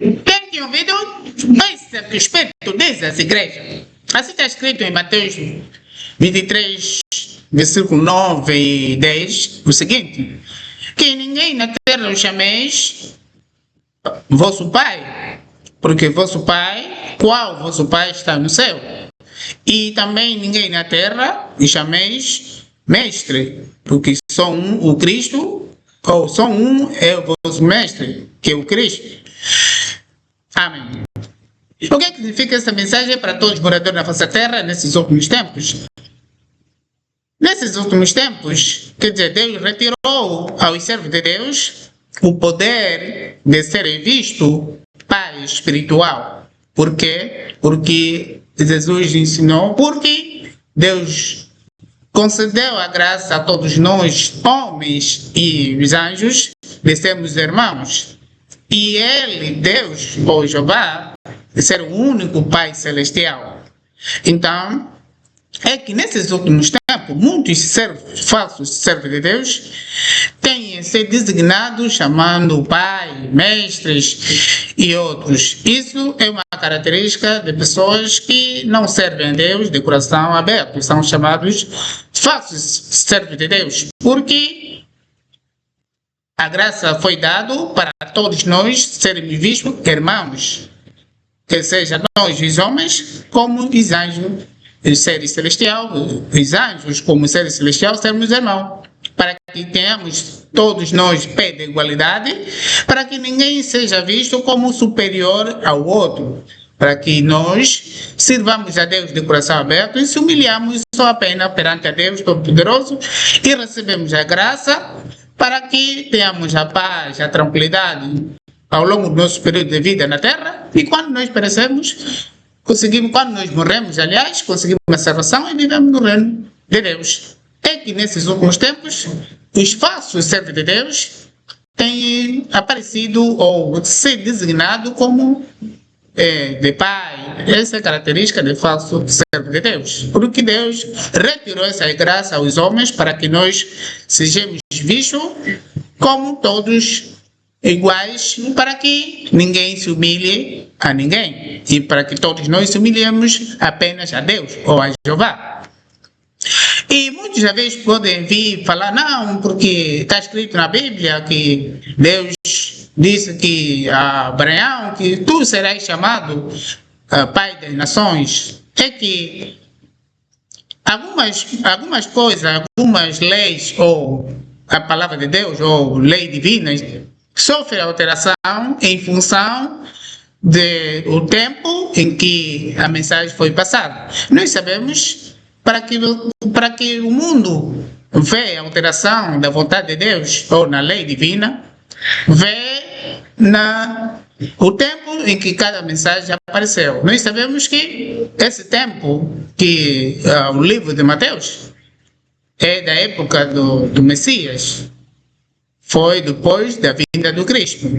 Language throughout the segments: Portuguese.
Quem tem ouvido, ouça o que o Espírito diz às igrejas. Assim está escrito em Mateus 23, versículo 9 e 10, o seguinte: que ninguém na terra o chameis vosso Pai, porque vosso Pai, qual vosso Pai está no céu. E também ninguém na terra o chameis mestre, porque só um, o Cristo, ou só um é o vosso mestre, que é o Cristo. Amém. O que significa essa mensagem para todos os moradores da face da terra nesses últimos tempos? Nesses últimos tempos, quer dizer, Deus retirou aos servos de Deus o poder de serem vistos Pai espiritual. Por quê? Porque Jesus ensinou, porque Deus concedeu a graça a todos nós, homens e os anjos, de sermos irmãos. E Ele, Deus, ou Jeová, de ser o único Pai celestial. Então, é que nesses últimos tempos, muitos falsos servos de Deus têm sido designados chamando Pai, mestres e outros. Isso é uma característica de pessoas que não servem a Deus de coração aberto. São chamados falsos servos de Deus, porque a graça foi dada para todos nós sermos vistos irmãos, que seja nós os homens como os anjos, os seres celestiais, os anjos como seres celestiais, sermos irmãos, para que tenhamos todos nós pé de igualdade, para que ninguém seja visto como superior ao outro, para que nós sirvamos a Deus de coração aberto e se humilhamos só apenas perante a Deus Todo-Poderoso e recebemos a graça para que tenhamos a paz, a tranquilidade ao longo do nosso período de vida na Terra, e quando nós perecemos, quando nós morremos, aliás, conseguimos a salvação e vivemos no reino de Deus. É que nesses últimos tempos, os falsos servos de Deus têm aparecido ou se designado como de Pai. Essa é a característica de falso servo de Deus. Porque Deus retirou essa graça aos homens para que nós sejamos vistos como todos iguais, para que ninguém se humilhe a ninguém e para que todos nós se humilhemos apenas a Deus ou a Jeová. E muitas vezes podem vir falar, não, porque está escrito na Bíblia que Deus disse que a Abraão, que tu serás chamado Pai das Nações. É que algumas coisas, algumas leis ou a palavra de Deus ou lei divina sofre alteração em função do tempo em que a mensagem foi passada. Nós sabemos, para que o mundo vê a alteração da vontade de Deus ou na lei divina, vê o tempo em que cada mensagem apareceu. Nós sabemos que esse tempo, que o livro de Mateus é da época do Messias, foi depois da vinda do Cristo.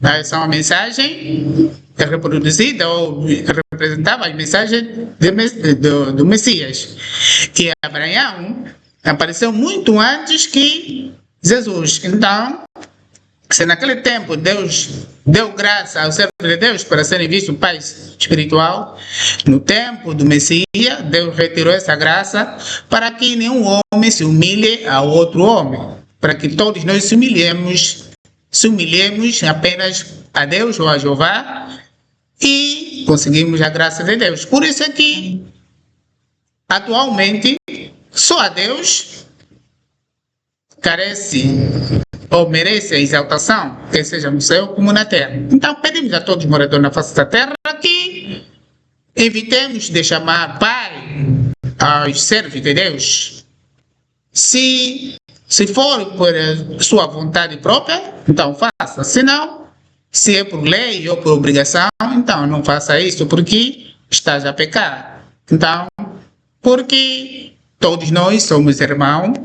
Essa é uma mensagem reproduzida ou representava a mensagem do Messias. E Abraão apareceu muito antes que Jesus. Então, se naquele tempo Deus deu graça ao servo de Deus para serem vistos Pai espiritual, no tempo do Messias, Deus retirou essa graça para que nenhum homem se humilhe a outro homem, para que todos nós se humilhemos apenas a Deus ou a Jeová e conseguimos a graça de Deus. Por isso é que, atualmente, só a Deus carece ou merece a exaltação, que seja no céu como na terra. Então, pedimos a todos os moradores na face da terra que evitemos de chamar Pai aos servos de Deus. Se for por sua vontade própria, então faça. Se não, se é por lei ou por obrigação, então não faça isso, porque estás a pecar. Então, porque todos nós somos irmãos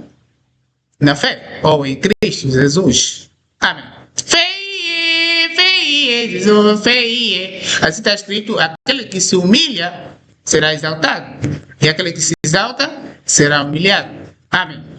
na fé, ou em Cristo Jesus. Amém. Fé, Jesus, fé. Assim está escrito, aquele que se humilha será exaltado, e aquele que se exalta será humilhado. Amém.